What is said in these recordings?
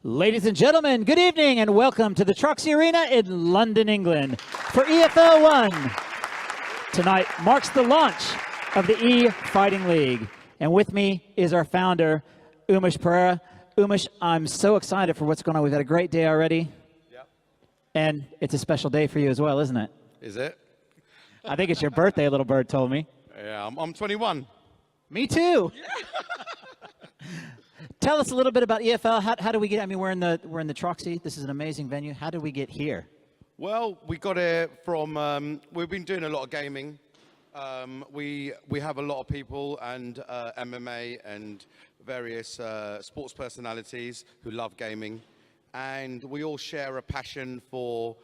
Ladies and gentlemen, good evening and welcome to the Troxy Arena in London, England for EFL One. Tonight marks the launch of the E-Fighting League. And with me is our founder, Umesh Pereira. Umesh, I'm so excited for what's going on. We've had a great day already. Yep. And it's a special day for you as well, isn't it? Is it? I think it's your birthday, little bird told me. Yeah, I'm 21. Me too. Yeah. Tell us a little bit about EFL. How do we get? I mean, we're in the Troxy. This is an amazing venue. How did we get here? Well, we got here from. We've been doing a lot of gaming. We have a lot of people and MMA and various sports personalities who love gaming, and we all share a passion for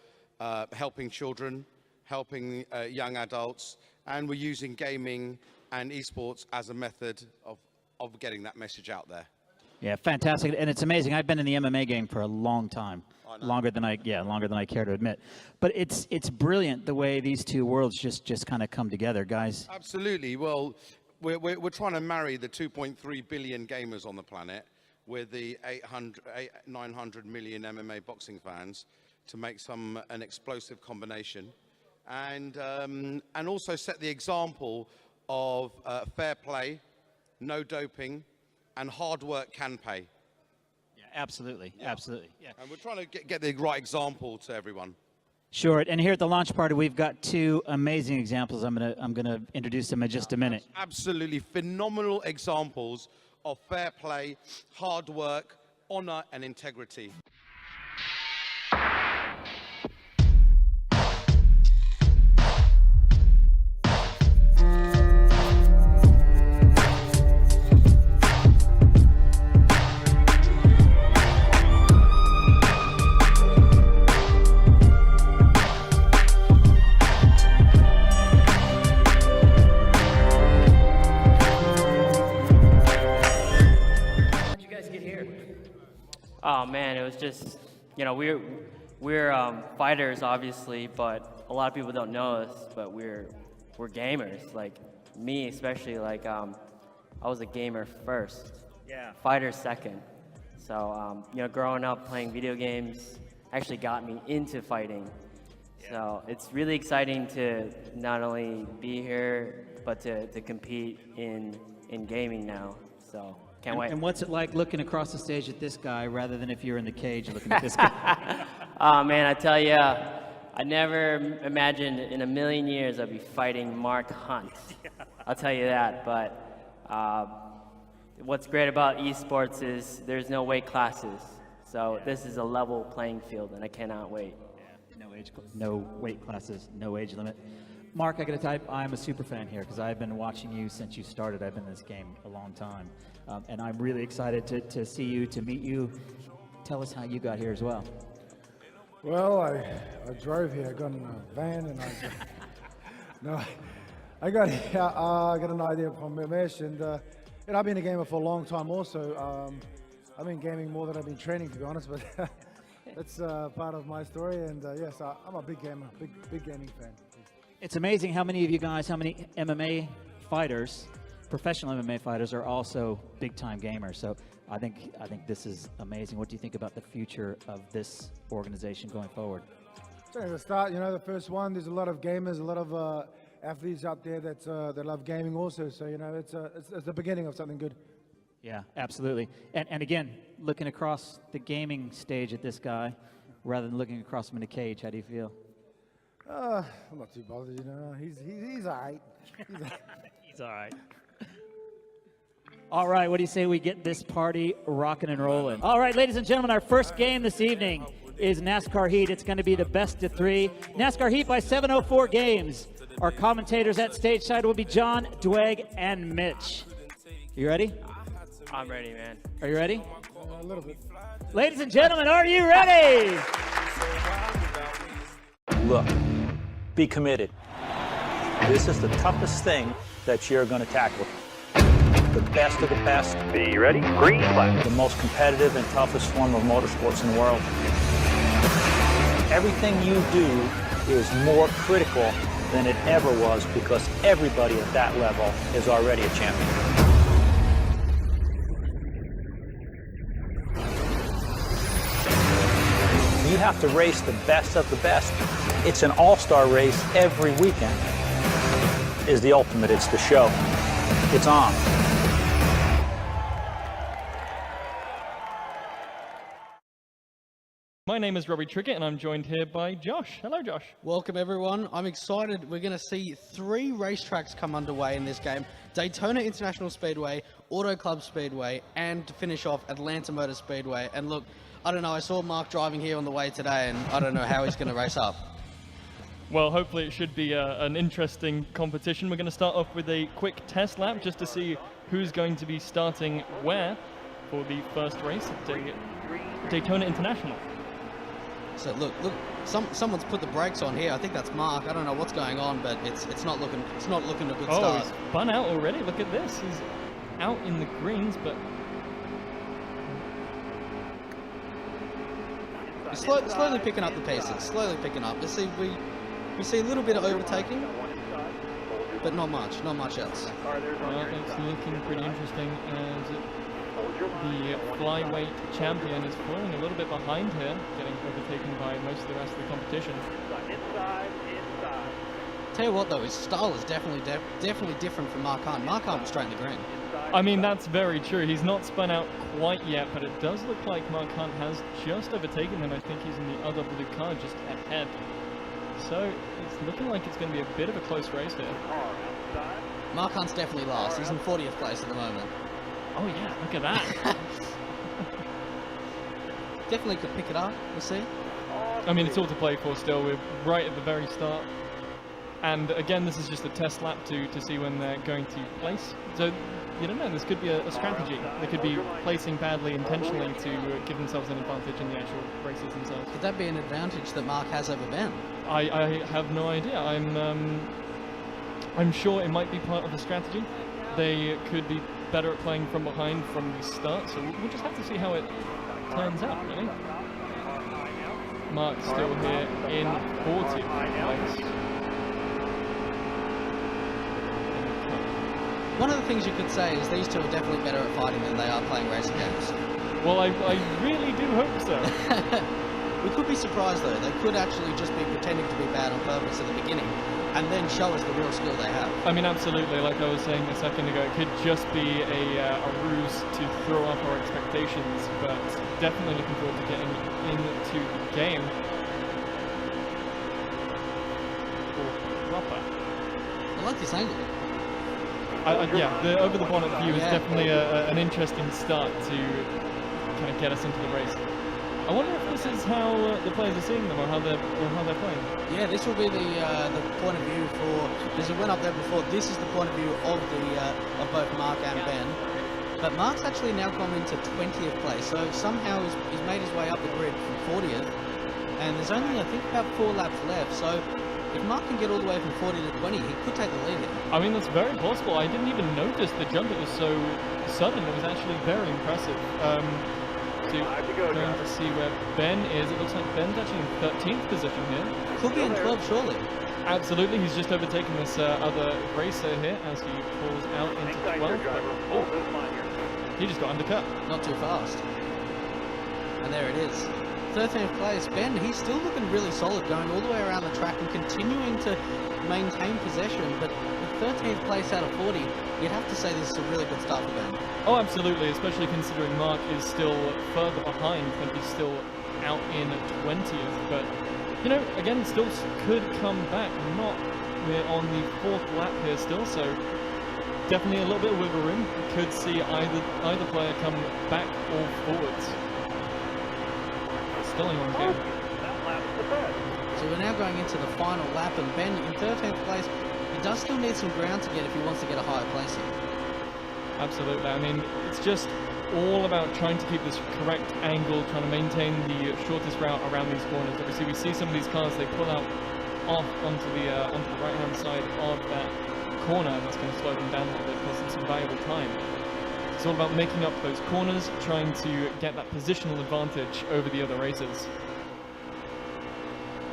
helping children, helping young adults, and we're using gaming and esports as a method of getting that message out there. Yeah, fantastic, and it's amazing. I've been in the MMA game for a long time, longer than I care to admit. But it's brilliant the way these two worlds just kind of come together, guys. Absolutely. Well, we're trying to marry the 2.3 billion gamers on the planet with the 900 million MMA boxing fans to make an explosive combination, and also set the example of fair play, no doping, and hard work can pay. Yeah, absolutely, yeah. Absolutely. Yeah. And we're trying to get the right example to everyone. Sure. And here at the launch party, we've got two amazing examples. I'm gonna introduce them in just a minute. Absolutely phenomenal examples of fair play, hard work, honor, and integrity. Oh man, it was just, you know, we're fighters obviously, but a lot of people don't know us, but we're gamers. Like me especially, like I was a gamer first, yeah, fighter second. So you know, growing up playing video games actually got me into fighting. Yeah. So it's really exciting to not only be here, but to compete in gaming now. So. Can't wait. And what's it like looking across the stage at this guy rather than if you're in the cage looking at this guy? Oh man, I tell you, I never imagined in a million years I'd be fighting Mark Hunt. I'll tell you that. But what's great about esports is there's no weight classes. So this is a level playing field, and I cannot wait. Yeah, no weight classes, no age limit. Mark, I gotta type, I'm a super fan here because I've been watching you since you started. I've been in this game a long time. And I'm really excited to see you, to meet you. Tell us how you got here as well. Well, I drove here. I got in a van and I got here. I got an idea from Umesh, and I've been a gamer for a long time also. I've been gaming more than I've been training, to be honest, but that's part of my story. And yes, I'm a big gamer, big gaming fan. It's amazing how many of you guys, how many MMA fighters, professional MMA fighters, are also big-time gamers. So I think this is amazing. What do you think about the future of this organization going forward? So at the start, you know, the first one, there's a lot of gamers, a lot of athletes out there that love gaming also. So, you know, it's the beginning of something good. Yeah, absolutely. And again, looking across the gaming stage at this guy, rather than looking across him in a cage, how do you feel? I'm not too bothered, you know. He's all right. He's all right. All right, what do you say we get this party rocking and rolling? All right, ladies and gentlemen, our first game this evening is NASCAR Heat. It's going to be the best of three. NASCAR Heat by 7:04 games. Our commentators at stage side will be John, Dweg, and Mitch. You ready? I'm ready, man. Are you ready? A little bit. Ladies and gentlemen, are you ready? Look, be committed. This is the toughest thing that you're going to tackle. The best of the best. Be ready? Green flag. The most competitive and toughest form of motorsports in the world. Everything you do is more critical than it ever was because everybody at that level is already a champion. have to race the best of the best. It's an all-star race every weekend. Is the ultimate. It's the show. It's on. My name is Robbie Trickett, and I'm joined here by Josh. Hello, Josh. Welcome, everyone. I'm excited. We're going to see 3 racetracks come underway in this game. Daytona International Speedway, Auto Club Speedway, and to finish off, Atlanta Motor Speedway. And look, I don't know, I saw Mark driving here on the way today, and I don't know how he's going to race up. Well, hopefully it should be an interesting competition. We're going to start off with a quick test lap just to see who's going to be starting where for the first race at Daytona International. So look, someone's put the brakes on here. I think that's Mark. I don't know what's going on, but it's not looking a good start. Oh, he's spun out already. Look at this. He's out in the greens, but he's slowly picking up the paces. Slowly picking up. You see, we see a little bit of overtaking, but not much else. Well, it's looking pretty interesting as the flyweight champion is falling a little bit behind here, getting overtaken by most of the rest of the competition. Tell you what though, his style is definitely different from Mark Hunt. Mark Hunt was straight in the green. I mean, that's very true. He's not spun out quite yet, but it does look like Mark Hunt has just overtaken him. I think he's in the other blue car just ahead. So it's looking like it's going to be a bit of a close race here. Mark Hunt's definitely last. He's in 40th place at the moment. Oh yeah, look at that. Definitely could pick it up, we'll see. I mean, it's all to play for still. We're right at the very start. And again, this is just a test lap to see when they're going to place. So, you don't know, this could be a strategy. They could be placing badly intentionally to give themselves an advantage in the actual races themselves. Could that be an advantage that Mark has over Ben? I have no idea. I'm sure it might be part of the strategy. They could be better at playing from behind from the start, so we'll just have to see how it turns out, really. Mark's still here in 40th place. One of the things you could say is these two are definitely better at fighting than they are playing racing games. Well, I really do hope so. We could be surprised though. They could actually just be pretending to be bad on purpose at the beginning and then show us the real skill they have. I mean, absolutely. Like I was saying a second ago, it could just be a ruse to throw off our expectations, but definitely looking forward to getting into the game. I like this angle. Yeah, the over the bonnet view is definitely an interesting start to kind of get us into the race. I wonder if this is how the players are seeing them, or how they're playing. Yeah, this will be the point of view for, because it went up there before. This is the point of view of of both Mark and Ben. But Mark's actually now gone into 20th place, so somehow he's made his way up the grid from 40th, and there's only I think about 4 laps left. So if Mark can get all the way from 40 to 20, he could take the lead here. I mean, that's very possible. I didn't even notice the jump. It was so sudden. It was actually very impressive. Going to see where Ben is. It looks like Ben's actually in 13th position here. Could be in 12th, surely. Absolutely. He's just overtaken this other racer here as he pulls out into 12th. Oh, he just got undercut. Not too fast. And there it is. 13th place. Ben, he's still looking really solid, going all the way around the track and continuing to maintain possession, but with 13th place out of 40, you'd have to say this is a really good start for Ben. Oh, absolutely, especially considering Mark is still further behind and he's still out in 20th, but, you know, again, still could come back. We're on the 4th lap here still, so definitely a little bit of wiggle room. We could see either player come back or forwards. Still anyone here. So we're now going into the final lap, and Ben in 13th place, he does still need some ground to get if he wants to get a higher placing. Absolutely. I mean, it's just all about trying to keep this correct angle, trying to maintain the shortest route around these corners. Obviously, we see some of these cars, they pull out off onto the right-hand side of that corner, and that's going to slow them down a little bit, cost them some valuable time. It's all about making up those corners, trying to get that positional advantage over the other racers.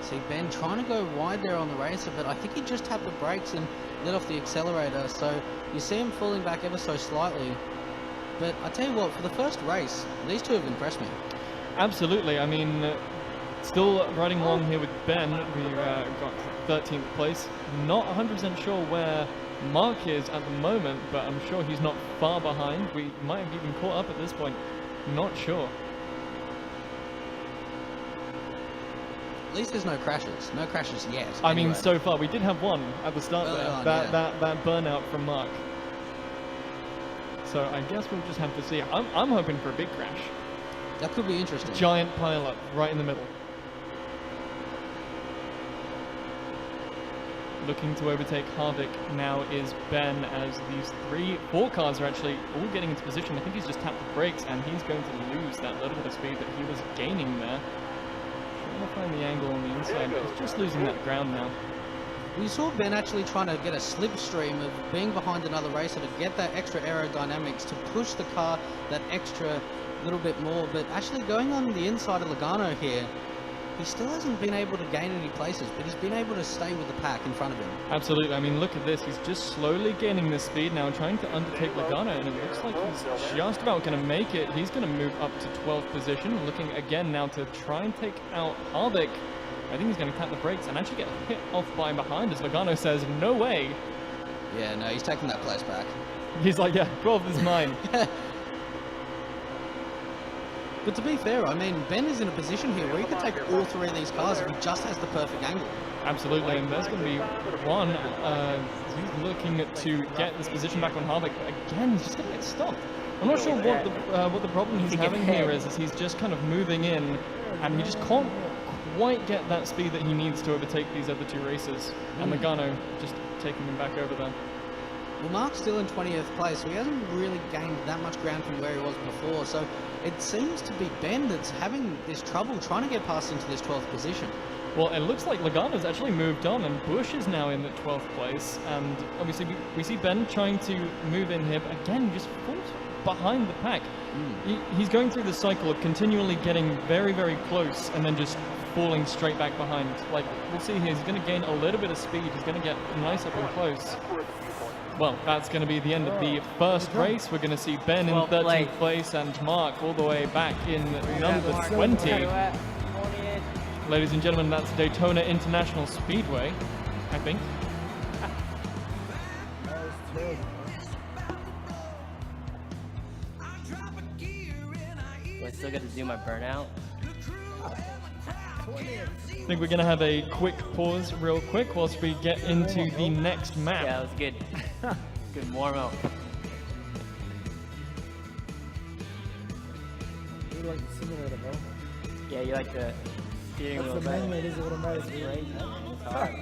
See Ben trying to go wide there on the racer, but I think he just tapped the brakes and let off the accelerator, so you see him falling back ever so slightly. But I tell you what, for the first race, these two have impressed me. Absolutely. I mean, Still riding along here with Ben. We got 13th place. Not 100% sure where Mark is at the moment, but I'm sure he's not far behind. We might have even caught up at this point. Not sure. At least there's no crashes. No crashes yet. I mean, anyway. so far we did have one at the start Early there. on, that burnout from Mark. So I guess we'll just have to see. I'm hoping for a big crash. That could be interesting. Giant pile-up right in the middle. Looking to overtake Harvick now is Ben, as these 4 cars are actually all getting into position. I think he's just tapped the brakes and he's going to lose that little bit of speed that he was gaining there. Trying to find the angle on the inside, but he's just losing that ground now. We saw Ben actually trying to get a slipstream of being behind another racer to get that extra aerodynamics to push the car that extra little bit more, but actually going on the inside of Logano here, he still hasn't been able to gain any places, but he's been able to stay with the pack in front of him. Absolutely. I mean, look at this. He's just slowly gaining this speed now, trying to undertake Logano, and it looks like he's just about going to make it. He's going to move up to 12th position, looking again now to try and take out Harvick. I think he's going to tap the brakes and actually get hit off by behind, as Logano says, no way. Yeah, no, he's taking that place back. He's like, yeah, 12th is mine. But to be fair, I mean, Ben is in a position here where he could take all 3 of these cars if he just has the perfect angle. Absolutely, and there's going to be one. He's looking to get this position back on Harvick, but again, he's just going to get stopped. I'm not sure what the problem he's having here is he's just kind of moving in, and he just can't quite get that speed that he needs to overtake these other 2 racers. And Logano just taking him back over there. Well, Mark's still in 20th place, so he hasn't really gained that much ground from where he was before, so it seems to be Ben that's having this trouble trying to get past into this 12th position. Well, it looks like Logano's actually moved on, and Bush is now in the 12th place, and obviously we see Ben trying to move in here, but again, just falls behind the pack. He's going through the cycle of continually getting very, very close, and then just falling straight back behind. Like, we'll see here, he's going to gain a little bit of speed, he's going to get nice up and close. Well, that's going to be the end of the first race. We're going to see Ben in 13th place and Mark all the way back in number 20. Ladies and gentlemen, that's Daytona International Speedway, I think. Do I still get to do my burnout? I think we're going to have a quick pause real quick whilst we get into the next map. Yeah, that was good. Good warm up. You like the simulator, bro. Yeah, you like the steering wheel That's the better. manual, it is automatic. Crazy. It's hard.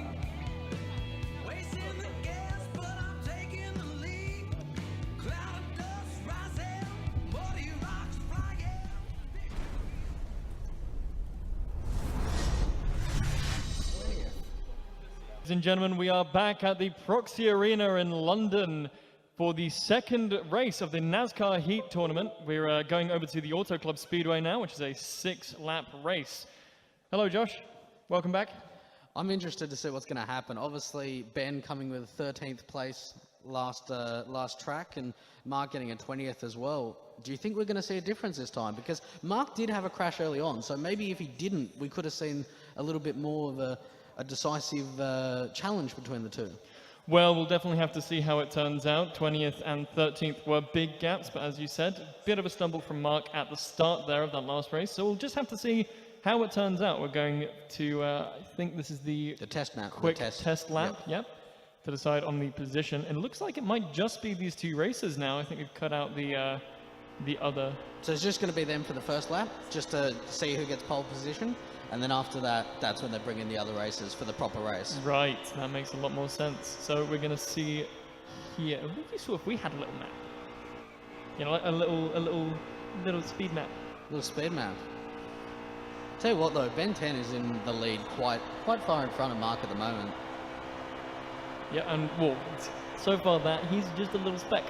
Ladies and gentlemen, we are back at the Proxy Arena in London for the second race of the NASCAR Heat tournament. We're going over to the Auto Club Speedway now, which is a 6-lap race. Hello, Josh. Welcome back. I'm interested to see what's going to happen. Obviously, Ben coming with 13th place last track, and Mark getting a 20th as well. Do you think we're going to see a difference this time? Because Mark did have a crash early on, so maybe if he didn't, we could have seen a little bit more of a decisive challenge between the 2. Well, we'll definitely have to see how it turns out. 20th and 13th were big gaps, but as you said, a bit of a stumble from Mark at the start there of that last race. So we'll just have to see how it turns out. We're going to, I think this is the test map. Quick test lap, yep, to decide on the position. And it looks like it might just be these 2 races now. I think we've cut out the other. So it's just going to be them for the first lap, just to see who gets pole position. And then after that, that's when they bring in the other races for the proper race. Right, that makes a lot more sense. So we're going to see here. What would you saw if we had a little map? You know, like a little speed map. Little speed map. Tell you what though, Ben 10 is in the lead quite far in front of Mark at the moment. Yeah, and well, so far that he's just a little speck.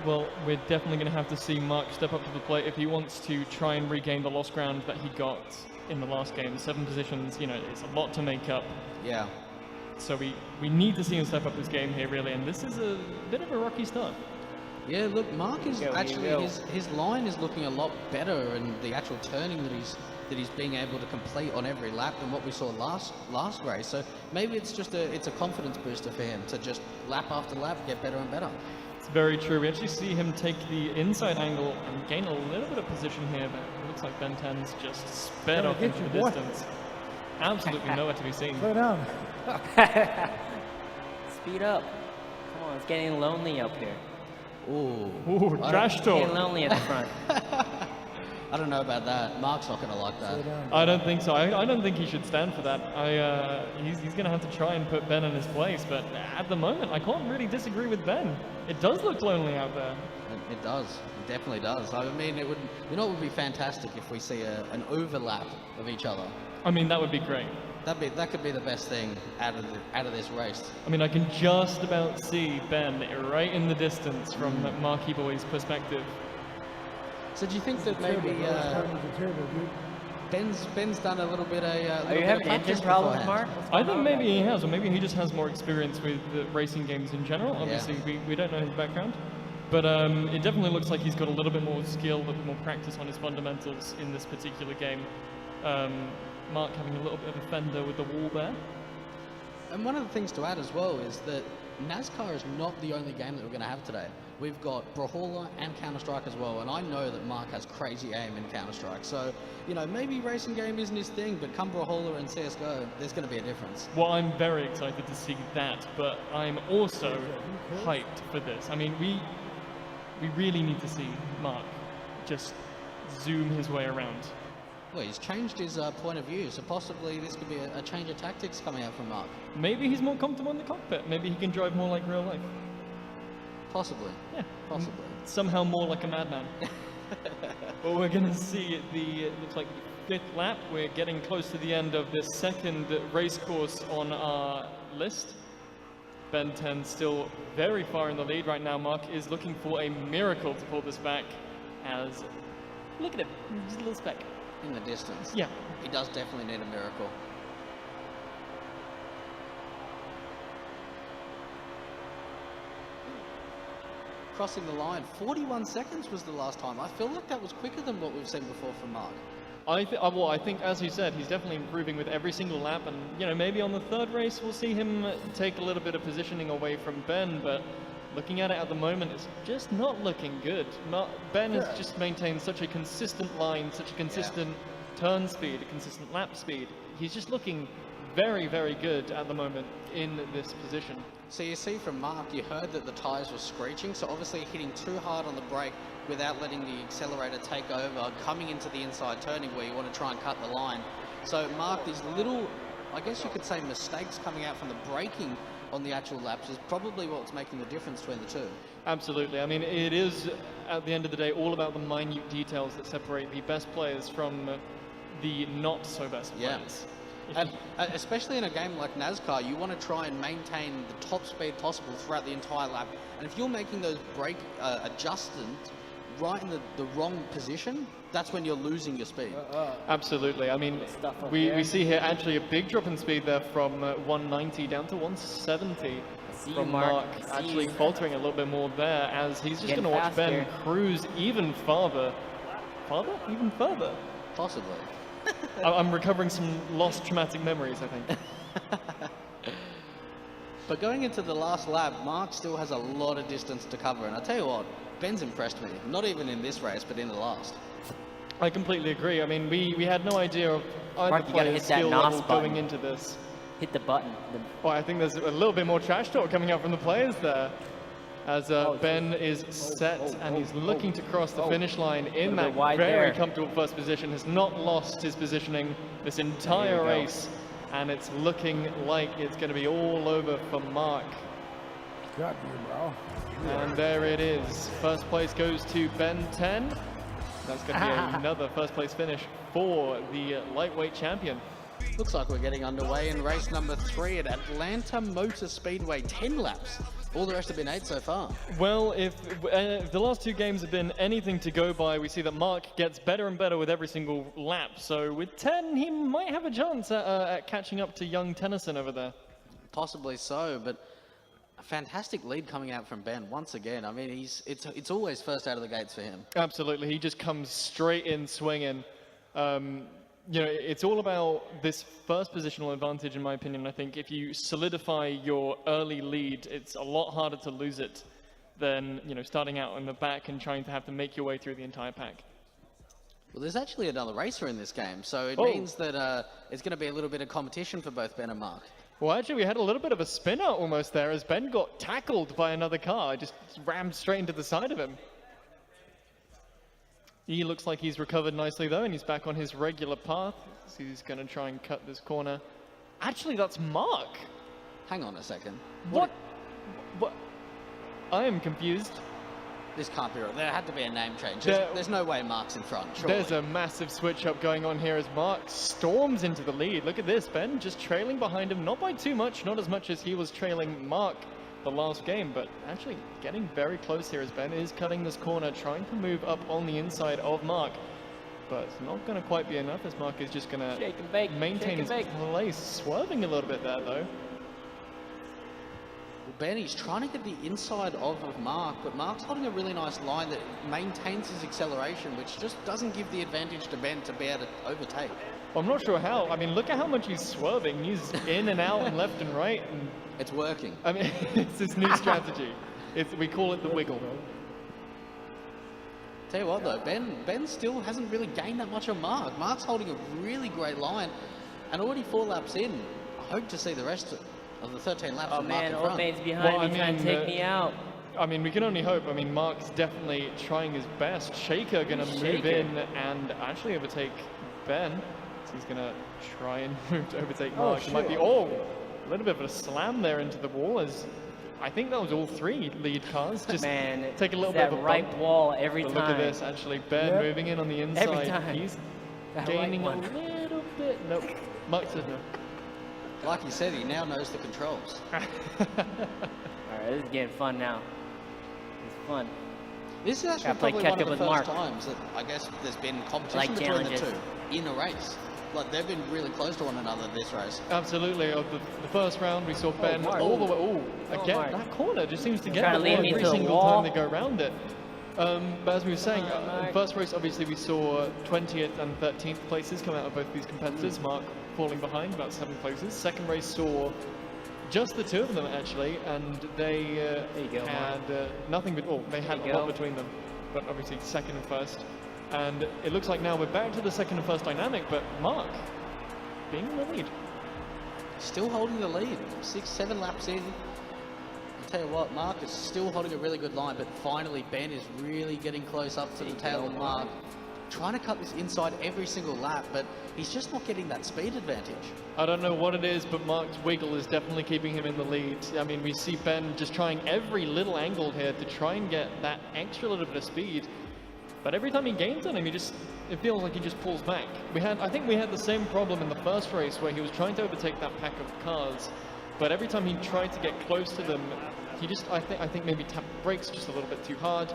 Well, we're definitely going to have to see Mark step up to the plate if he wants to try and regain the lost ground that he got in the last game. 7 positions, you know, it's a lot to make up. Yeah. So we need to see him step up his game here, really, and this is a bit of a rocky start. Yeah, look, Mark is Go, actually go. his line is looking a lot better, and the actual turning that he's being able to complete on every lap than what we saw last race. So maybe it's just it's a confidence booster for him to just lap after lap get better and better. It's very true. We actually see him take the inside angle and gain a little bit of position here, but it looks like Ben 10's just sped off into the distance. Absolutely nowhere to be seen. Slow down. Speed up. Come on, it's getting lonely up here. Ooh, trash Getting talk. lonely at the front. I don't know about that. Mark's not going to like that. I don't think so. I don't think he should stand for that. He's going to have to try and put Ben in his place, but at the moment, I can't really disagree with Ben. It does look lonely out there. It does. It definitely does. I mean, it would. You know, it would be fantastic if we see an overlap of each other. I mean, that would be great. That could be the best thing out of this race. I mean, I can just about see Ben right in the distance from Marquee Boy's perspective. So do you think that maybe Ben's done a little bit of? Are you having engine problems, Mark? I think maybe he has, or maybe he just has more experience with the racing games in general. Obviously, we don't know his background. But it definitely looks like he's got a little bit more skill, a little bit more practice on his fundamentals in this particular game. Mark having a little bit of a fender with the wall there. And one of the things to add as well is that NASCAR is not the only game that we're going to have today. We've got Brawlhalla and Counter-Strike as well, and I know that Mark has crazy aim in Counter-Strike. So, you know, maybe racing game isn't his thing, but come Brawlhalla and CSGO, there's going to be a difference. Well, I'm very excited to see that, but I'm also hyped for this. I mean, we really need to see Mark just zoom his way around. Well, he's changed his point of view, so possibly this could be a change of tactics coming out from Mark. Maybe he's more comfortable in the cockpit. Maybe he can drive more like real life. Possibly. Yeah. Possibly. Somehow more like a madman. Well, we're going to see it looks like the 5th lap. We're getting close to the end of the 2nd race course on our list. Ben 10 still very far in the lead right now. Mark is looking for a miracle to pull this back as, look at him, just a little speck. In the distance. Yeah. He does definitely need a miracle. Crossing the line, 41 seconds was the last time. I feel like that was quicker than what we've seen before from Mark. Well, I think, as you said, he's definitely improving with every single lap, and you know, maybe on the 3rd race we'll see him take a little bit of positioning away from Ben, but looking at it at the moment, it's just not looking good. Ben has just maintained such a consistent line, such a consistent turn speed, a consistent lap speed. He's just looking very, very good at the moment in this position. So you see from Mark, you heard that the tyres were screeching, so obviously hitting too hard on the brake without letting the accelerator take over, coming into the inside turning where you want to try and cut the line. So Mark, these little, I guess you could say, mistakes coming out from the braking on the actual laps is probably what's making the difference between the two. Absolutely. I mean, it is, at the end of the day, all about the minute details that separate the best players from the not-so-best players. And especially in a game like NASCAR, you want to try and maintain the top speed possible throughout the entire lap. And if you're making those brake adjustments right in the wrong position, that's when you're losing your speed. Absolutely. I mean, we see here actually a big drop in speed there from 190 down to 170. From Mark actually faltering a little bit more there as he's just going to watch Ben cruise even farther. Even further? Possibly. I'm recovering some lost traumatic memories, I think. But going into the last lap, Mark still has a lot of distance to cover. And I tell you what, Ben's impressed me. Not even in this race, but in the last. I completely agree. I mean, we had no idea of either Mark, you gotta player's hit that skill NOS level button. going into this. Hit the button. Well, I think there's a little bit more trash talk coming out from the players there. As Ben is set and he's looking to cross the finish line in that very comfortable first position, has not lost his positioning this entire race, and it's looking like it's going to be all over for Mark. Got you, bro. And there it is. First place goes to Ben 10. That's going to be another first place finish for the lightweight champion. Looks like we're getting underway in race number 3 at Atlanta Motor Speedway, 10 laps. All the rest have been 8 so far. Well, if the last 2 games have been anything to go by, we see that Mark gets better and better with every single lap. So with 10, he might have a chance at catching up to young Tennyson over there. Possibly so, but A fantastic lead coming out from Ben once again. I mean, it's always first out of the gates for him. Absolutely, he just comes straight in swinging. You know, it's all about this first positional advantage, in my opinion. I think if you solidify your early lead, it's a lot harder to lose it than, you know, starting out in the back and trying to have to make your way through the entire pack. Well, there's actually another racer in this game, so it means that it's going to be a little bit of competition for both Ben and Mark. Well, actually, we had a little bit of a spin out almost there as Ben got tackled by another car, just rammed straight into the side of him. He looks like he's recovered nicely though, and he's back on his regular path. So he's going to try and cut this corner. Actually, that's Mark. Hang on a second. What? I am confused. This can't be right. There had to be a name change. There's no way Mark's in front, surely. There's a massive switch up going on here as Mark storms into the lead. Look at this, Ben just trailing behind him, not by too much, not as much as he was trailing Mark the last game, but actually getting very close here as Ben is cutting this corner, trying to move up on the inside of Mark. But it's not going to quite be enough as Mark is just going to maintain his place, swerving a little bit there though. Ben, he's trying to get the inside of Mark, but Mark's holding a really nice line that maintains his acceleration, which just doesn't give the advantage to Ben to be able to overtake. Well, I'm not sure how. I mean, look at how much he's swerving. He's in and out and left and right. And it's working. I mean, it's his new strategy. We call it the wiggle. Tell you what though, Ben still hasn't really gained that much on Mark. Mark's holding a really great line, and already 4 laps in. I hope to see the rest of the 13 laps of Mark in front. Old man's behind me trying to take me out. I mean, we can only hope. I mean, Mark's definitely trying his best. Shaker going to move in and actually overtake Ben. So he's going to try and move to overtake Mark. It might be, a little bit of a slam there into the wall as I think that was all 3 lead cars. Just take a little bit of a bump. Right wall every time. Look at this, actually. Ben moving in on the inside. Every time. He's gaining a little bit. Nope. Mark says no. Like you said, he now knows the controls. Alright, this is getting fun now. It's fun. This is actually probably one of the first times that I guess there's been competition between the two in a race. Like, they've been really close to one another this race. Absolutely. The first round, we saw Ben all the way. Again, that corner just seems to get the wall every single time they go around it. But as we were saying, first race, obviously, we saw 20th and 13th places come out of both these competitors. Mark falling behind about 7 places. Second race saw just the 2 of them, actually, and they had nothing but, they had a lot between them, but obviously second and first. And it looks like now we're back to the second and first dynamic, but Mark being in the lead. Still holding the lead, 6-7 laps in. I'll tell you what, Mark is still holding a really good line, but finally Ben is really getting close up to the tail of Mark. Trying to cut this inside every single lap, but he's just not getting that speed advantage. I don't know what it is, but Mark's wiggle is definitely keeping him in the lead. I mean, we see Ben just trying every little angle here to try and get that extra little bit of speed. But every time he gains on him, it feels like he just pulls back. I think we had the same problem in the first race where he was trying to overtake that pack of cars, but every time he tried to get close to them, he just, I think maybe tapped brakes just a little bit too hard,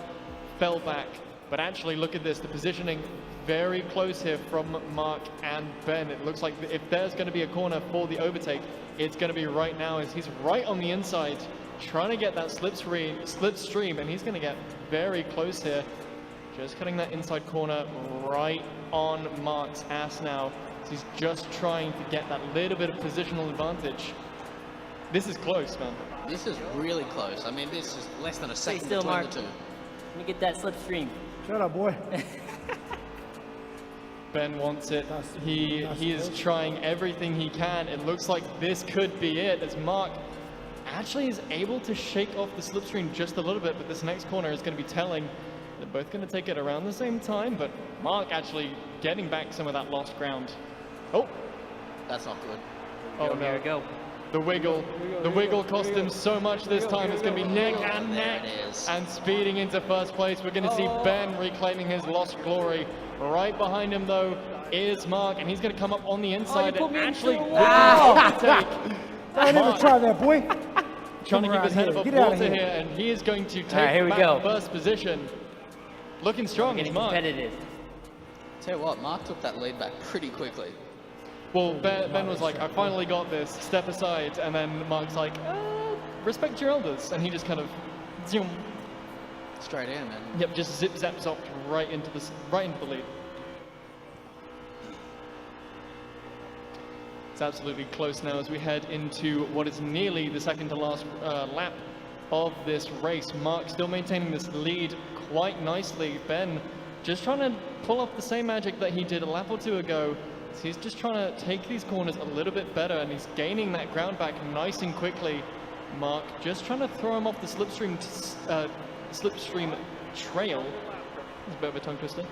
fell back. But actually, look at this, the positioning very close here from Mark and Ben. It looks like if there's going to be a corner for the overtake, it's going to be right now as he's right on the inside, trying to get that slipstream, and he's going to get very close here. Just cutting that inside corner right on Mark's ass now. So he's just trying to get that little bit of positional advantage. This is close, man. This is really close. I mean, this is less than a second between the 2. Let me get that slipstream. Shut up, boy. Ben wants it. He is trying everything he can. It looks like this could be it as Mark actually is able to shake off the slipstream just a little bit, but this next corner is going to be telling. They're both going to take it around the same time, but Mark actually getting back some of that lost ground. Oh, that's not good. Oh no, here we go. The wiggle cost him so much this time. It's going to be neck and neck, and speeding into first place. We're going to see Ben reclaiming his lost glory. Right behind him though is Mark, and he's going to come up on the inside and actually overtake. Don't even try that, boy. Trying to keep his head above water here, and he is going to take back first position. Looking strong is Mark. Competitive. Tell you what, Mark took that lead back pretty quickly. Well, Ben was like, I finally got this, step aside, and then Mark's like, respect your elders. And he just kind of, zoom. Straight in, and Yep, just zip zap zopped right into the lead. It's absolutely close now as we head into what is nearly the second to last lap of this race. Mark still maintaining this lead quite nicely. Ben just trying to pull off the same magic that he did a lap or two ago. So he's just trying to take these corners a little bit better, and he's gaining that ground back nice and quickly. Mark just trying to throw him off the slipstream trail. It's a bit of a tongue twister.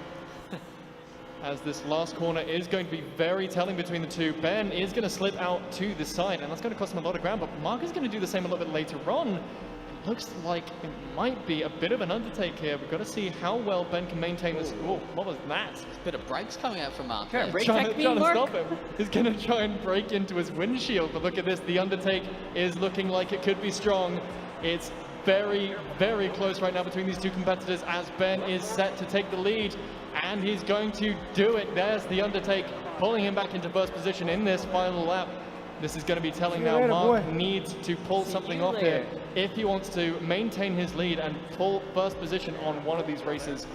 As this last corner is going to be very telling between the two. Ben is going to slip out to the side, and that's going to cost him a lot of ground, but Mark is going to do the same a little bit later on. It looks like it might be a bit of an undertake here. We've got to see how well Ben can maintain this. Oh, what was that? a bit of brakes coming out from Mark. Sure, brake Trying technique, to Mark. stop him. He's going to try and break into his windshield, but look at this. The undertake is looking like it could be strong. It's very, very close right now between these two competitors as Ben is set to take the lead, and he's going to do it. There's the undertake, pulling him back into first position in this final lap. This is going to be telling now. later, Mark boy. needs to pull something off here if he wants to maintain his lead and pull first position on one of these races.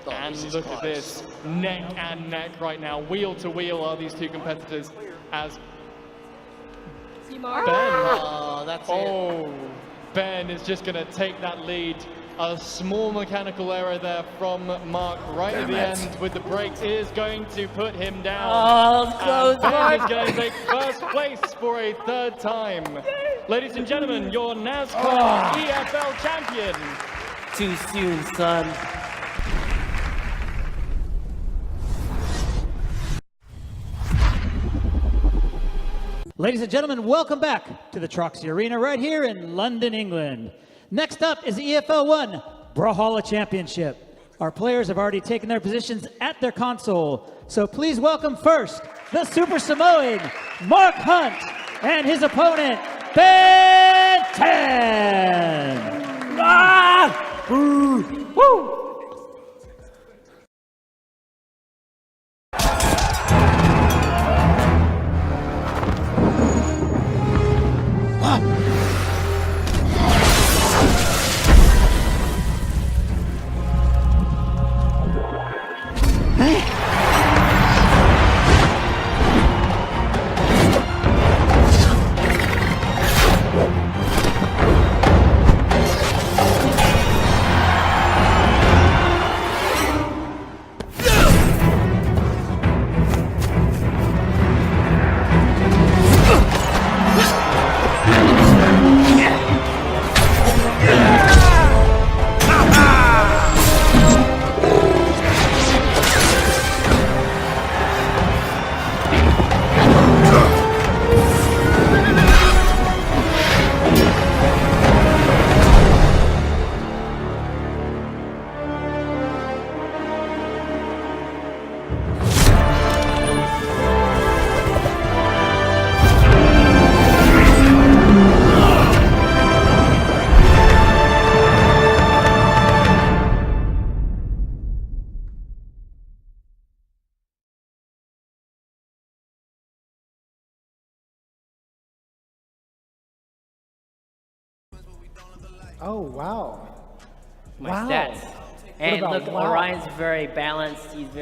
And look at this, neck and neck right now, wheel to wheel are these two competitors as Ben, Oh, that's it. Ben is just going to take that lead. A small mechanical error there from Mark right at the end with the brakes is going to put him down. Oh, close, And Ben Mark. is going to take first place for a third time. Ladies and gentlemen, your NASCAR EFL champion. Too soon, son. Ladies and gentlemen, welcome back to the Troxy Arena right here in London, England. Next up is the EFL ONE Brawlhalla Championship. Our players have already taken their positions at their console, so please welcome first the Super Samoan, Mark Hunt, and his opponent, Ben 10. Ah! Woo! Woo! Oh, wow. My Wow. stats. And about look, wow? Orion's very balanced. He's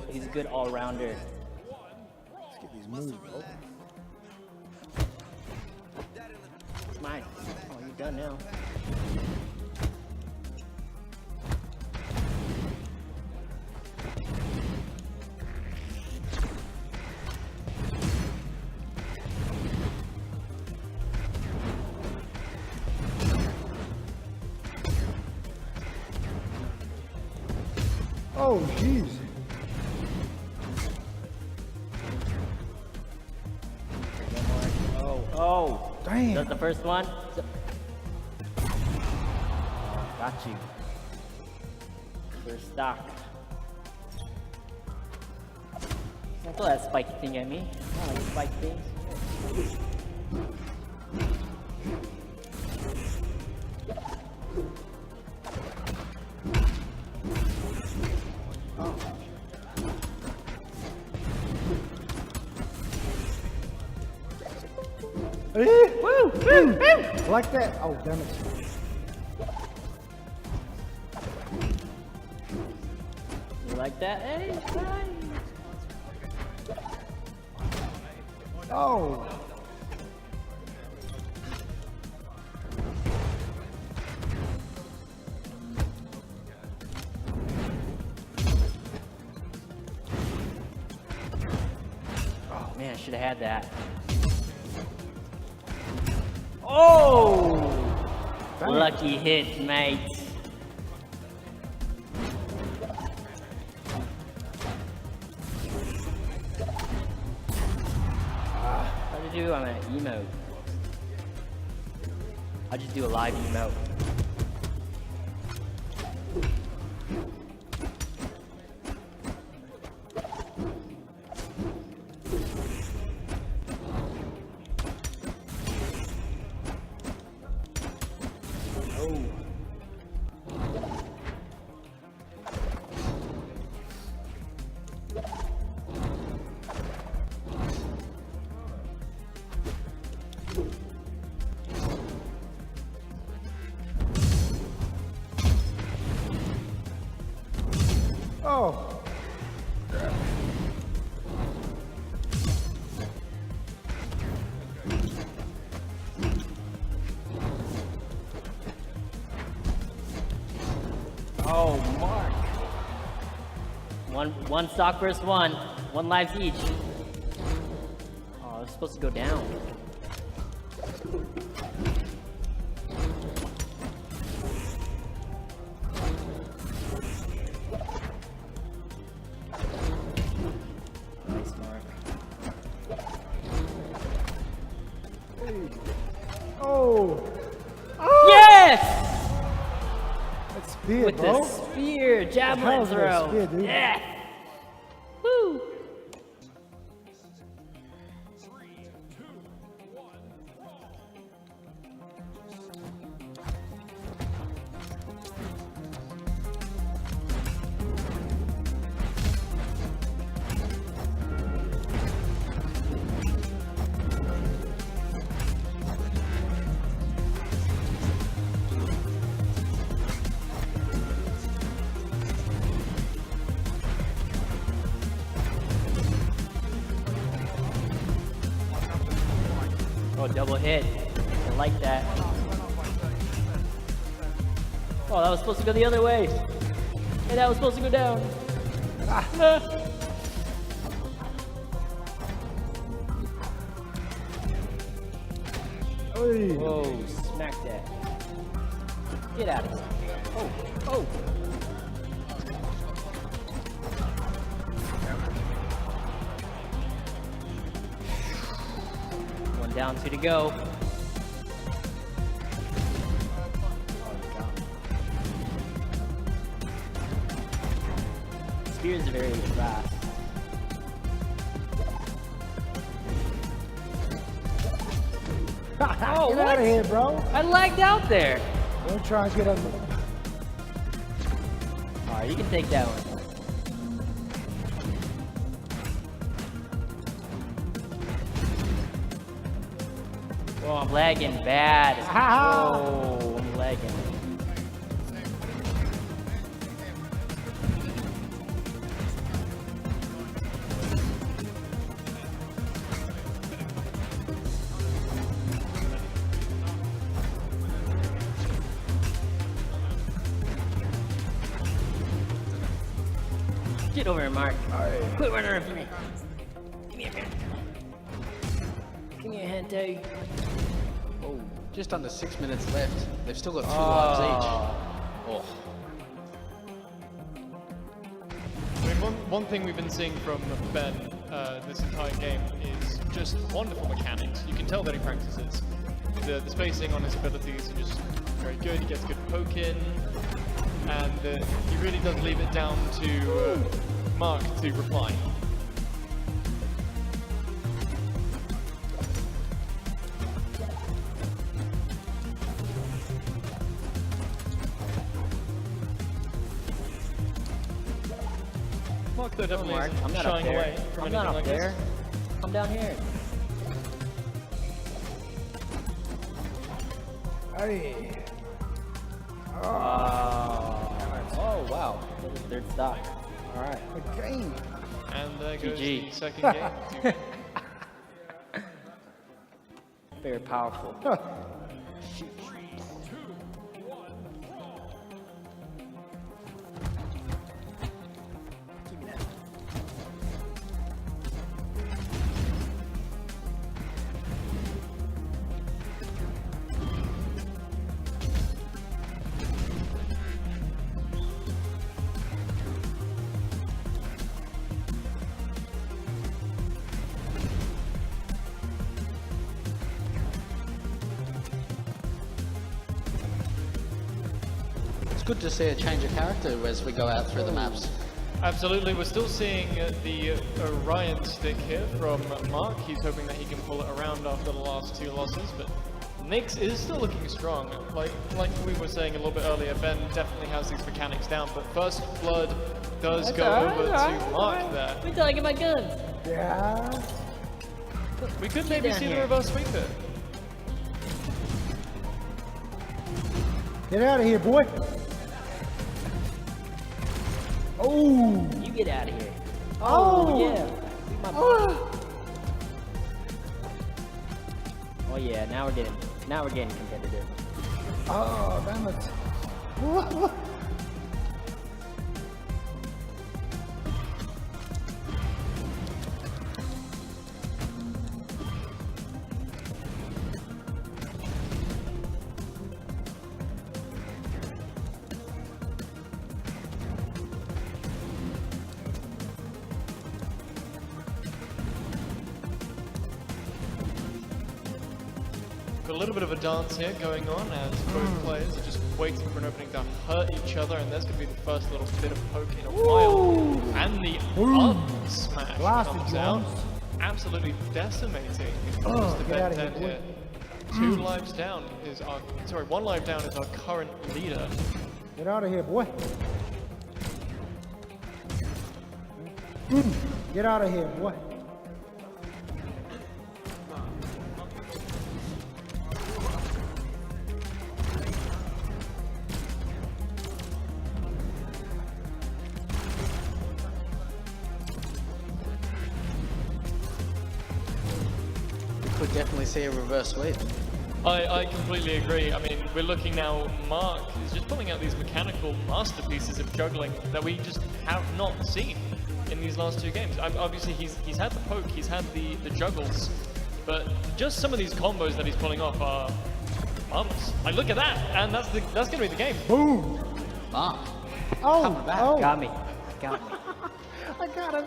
he's a good all-rounder. Let's get these moves, bro. It's mine. Oh, you're done now. Oh, jeez. Oh. Damn. That's the first one. Got you. First stock. Don't throw that spiky thing at me. I don't like spike things. Woo! Like that. Oh, damn it. You like that? Hey, nice. Oh. Oh man, I should have had that. Oh! Lucky hit, mate. How to do? I'm at emote. I'll just do a live emote. Oh. Oh, Mark. One stock versus one. One lives each. Oh, it's supposed to go down. Nice, Mark. Oh. Yes! That's spear, With bro. the spear, javelin hell's that throw. spear, dude? Yeah. Woo. Oh, double hit. I like that. Oh, that was supposed to go the other way. Hey, that was supposed to go down. Oy. Whoa, smack that. Get out of here. Oh, oh. One down, two to go. Spears are very fast. Oh, Get what? out of here, bro. I lagged out there. Don't try and get under. Alright, you can take that one. Oh, I'm lagging bad. Oh, I'm lagging. Get over here, Mark. Quit running around from me. Give me a hand. Give me a hand, Tay. Oh, just under 6 minutes left. They've still got 2 lives each. Oh. I mean, one thing we've been seeing from Ben this entire game is just wonderful mechanics. You can tell that he practices. The spacing on his abilities are just very good. He gets good poke in, and he really does leave it down to Mark to reply. Mark, though, definitely Mark, isn't I'm not up shying there. away from I'm not anything up like there. this. Come down here. Hey. Oh, wow. Third stop. All right. A game. And there goes GG. the second game. Very powerful. It's good to see a change of character as we go out through the maps. Absolutely, we're still seeing the Orion stick here from Mark. He's hoping that he can pull it around after the last two losses, but Nix is still looking strong. Like we were saying a little bit earlier, Ben definitely has these mechanics down, but First Blood does go over to Mark there. We're talking about guns. Yeah. We could maybe down see the here. reverse sweep there. Get out of here, boy. Oh. You get out of here. Oh. Yeah. Oh yeah. Now we're getting competitive. Oh, damn it. Got a little bit of a dance here going on as both players are just waiting for an opening to hurt each other, and there's going to be the first little bit of poke in a while. And the up smash Blasted, comes out, Jones. absolutely decimating Get the out Ben of 10 here, boy. here. 2 lives down is our, sorry, 1 life down is our current leader. Get out of here, boy. Get out of here, boy. Could definitely see a reverse sweep. I completely agree. I mean, we're looking now, Mark is just pulling out these mechanical masterpieces of juggling that we just have not seen in these last 2 games. Obviously, he's had the poke, he's had the juggles, but just some of these combos that he's pulling off are marvelous. Like, look at that, and that's going to be the game. Boom. Mark. Oh. Coming back. Oh. Got me. I got him.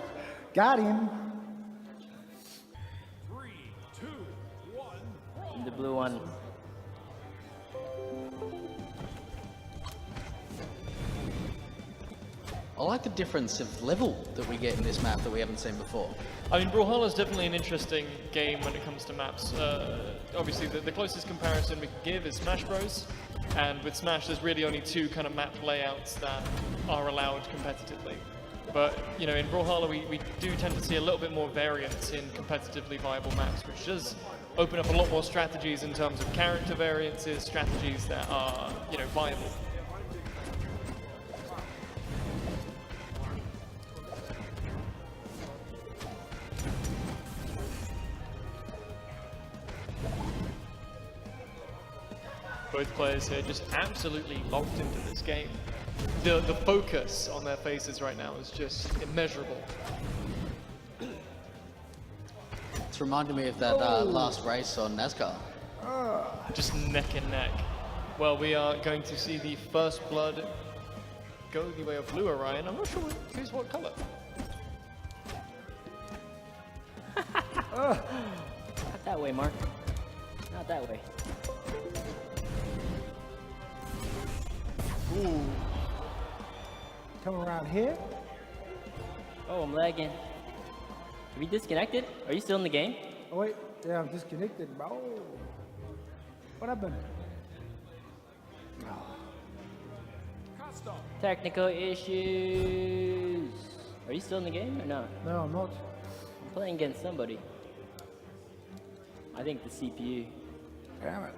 Got him. The blue one. I like the difference of level that we get in this map that we haven't seen before. I mean, Brawlhalla is definitely an interesting game when it comes to maps. Obviously, the closest comparison we can give is Smash Bros. And with Smash, there's really only 2 kind of map layouts that are allowed competitively. But, you know, in Brawlhalla, we do tend to see a little bit more variance in competitively viable maps, which does open up a lot more strategies in terms of character variances, strategies that are, you know, viable. Both players here just absolutely locked into this game. The focus on their faces right now is just immeasurable. It's reminding me of that last race on NASCAR. Just neck and neck. Well, we are going to see the First Blood go the way of Blue Orion. I'm not sure who's what color. Not that way, Mark. Not that way. Ooh. Come around here. Oh, I'm lagging. Are you disconnected? Are you still in the game? Oh wait, yeah, I'm disconnected, bro. What happened? Technical issues. Are you still in the game or not? No, I'm not. I'm playing against somebody. I think the CPU. Damn it.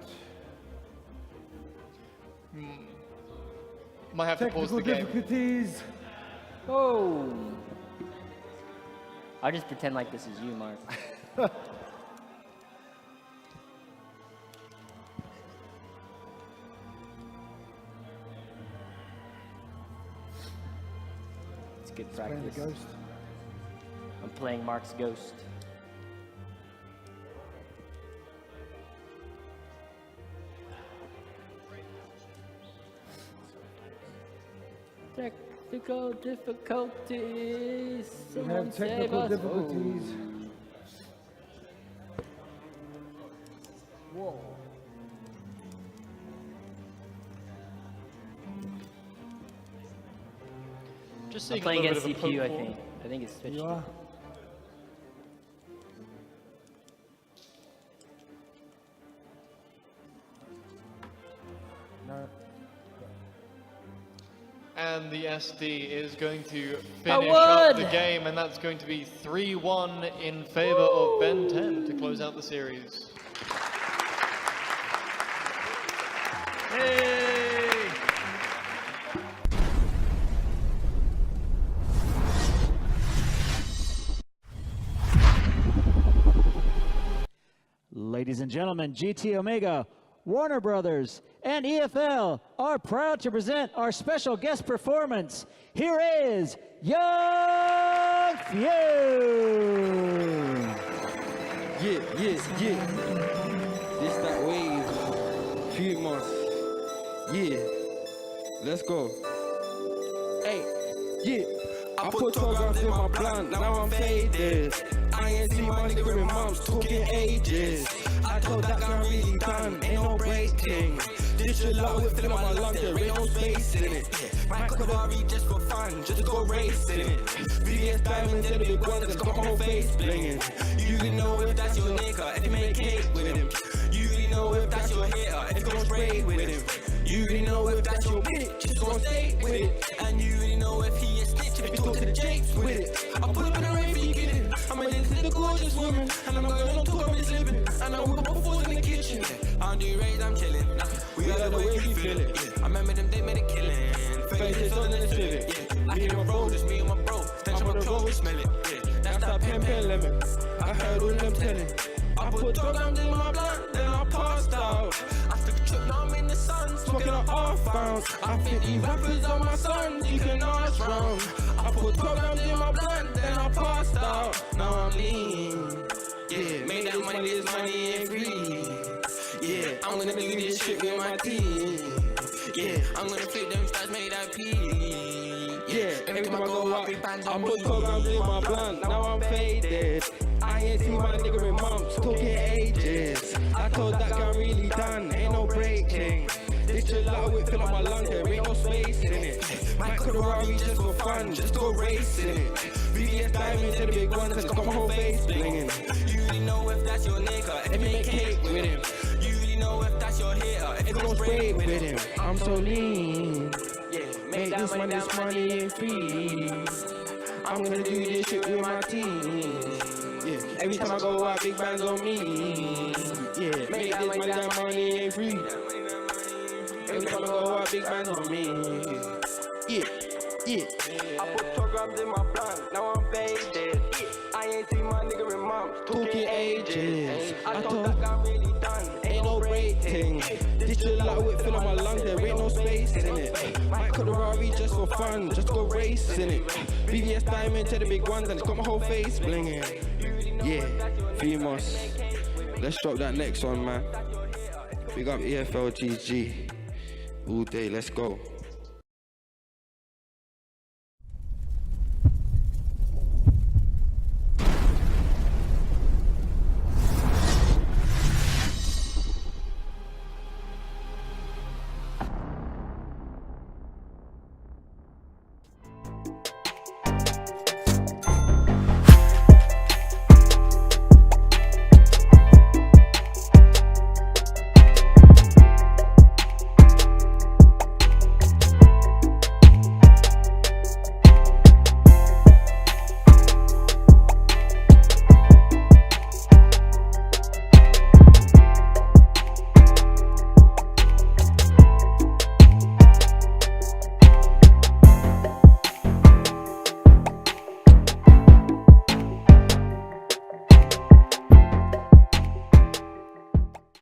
Might have to pause the game. difficulties. Oh. I'll just pretend like this is you, Mark. It's good Playing the practice. ghost. I'm playing Mark's ghost. Technical difficulties. We Someone have save technical us. difficulties. Whoa. Just I'm seeing playing a little against bit of a CPU, I poke think. I think it's switched. You are. No. And the SD is going to finish up the game, and that's going to be 3-1 in favor of Ben 10 to close out the series. Hey! Ladies and gentlemen, GT Omega, Warner Brothers, and EFL are proud to present our special guest performance. Here is Young Nguyen. Yeah. This that wave. Few months. Yeah. Let's go. Hey, yeah. I put 12 grams in my blunt, now I'm faded. I ain't seen my nigga in months, talking ages. I told that guy really done, ain't no breaking. This shit low with filling my lungs, there ain't no space in it. My Ferrari just for fun, just go racing it. VVS diamonds and the big ones, that's got my whole face blinging. You really know if that's your nigga, if you make cake with him. You really know if that's your hater, if you gon' spray with him. You really know if that's your bitch, just gon' stay with it. And you really know if he a snitch, if you talk to the Jakes with it. I pull up in the rain for you get it. I'm an into gorgeous woman, and I'm going on tour of this living. And I whip up food in the kitchen. On the rays, I'm chilling. We got the way we feel it. I remember them, they made a killing. Faces on the civic. I hear my bro, just me and my bro. Stench on my clothes, smell it. That's that pen lemon. I heard all them telling. I put 12 grams in my blunt, then I passed out. I took a trip, now I'm in the sun, smoking up half pounds. I think these rappers are my sons, you can ask round. I put 12 grams in my blunt, then I passed out. Now I'm lean. Yeah, made that money, this money ain't free. Yeah, I'm gonna do this shit with my team. Yeah, I'm gonna flip them stars, make that pee. Yeah, every time I go up, I put 12 grams in my blunt, now I'm faded. I ain't seen my nigga in months, talking ages. I told that guy really done, ain't no breaking. This shit loud with fill up my lungs, there ain't no space in it. My Ferrari just for fun, just go racing it. VVS diamonds and the big ones, that's got my whole face blinging. You really know if that's your nigga, if you make cake with him. You really know if that's your hater, if you gon' spray with him. I'm so lean, yeah, make this money ain't free. I'm gonna do this shit with my team. Yeah, every time I go out, big bands on me. Yeah, make this money, that money ain't free. Every time I go out, big bands on me. Yeah. I put 12 grams in my blunt, now I'm faded. I ain't seen my nigga in months, talking ages. I told that guy really done, ain't no rating. This shit like with fill up my lungs, there ain't no space in it. My Ferrari just for fun, just go racing it. VVS diamond to the big ones, and it's got my whole face blinging. Yeah, Femos. Let's drop that next one, man. Big up EFLGG. All day, let's go.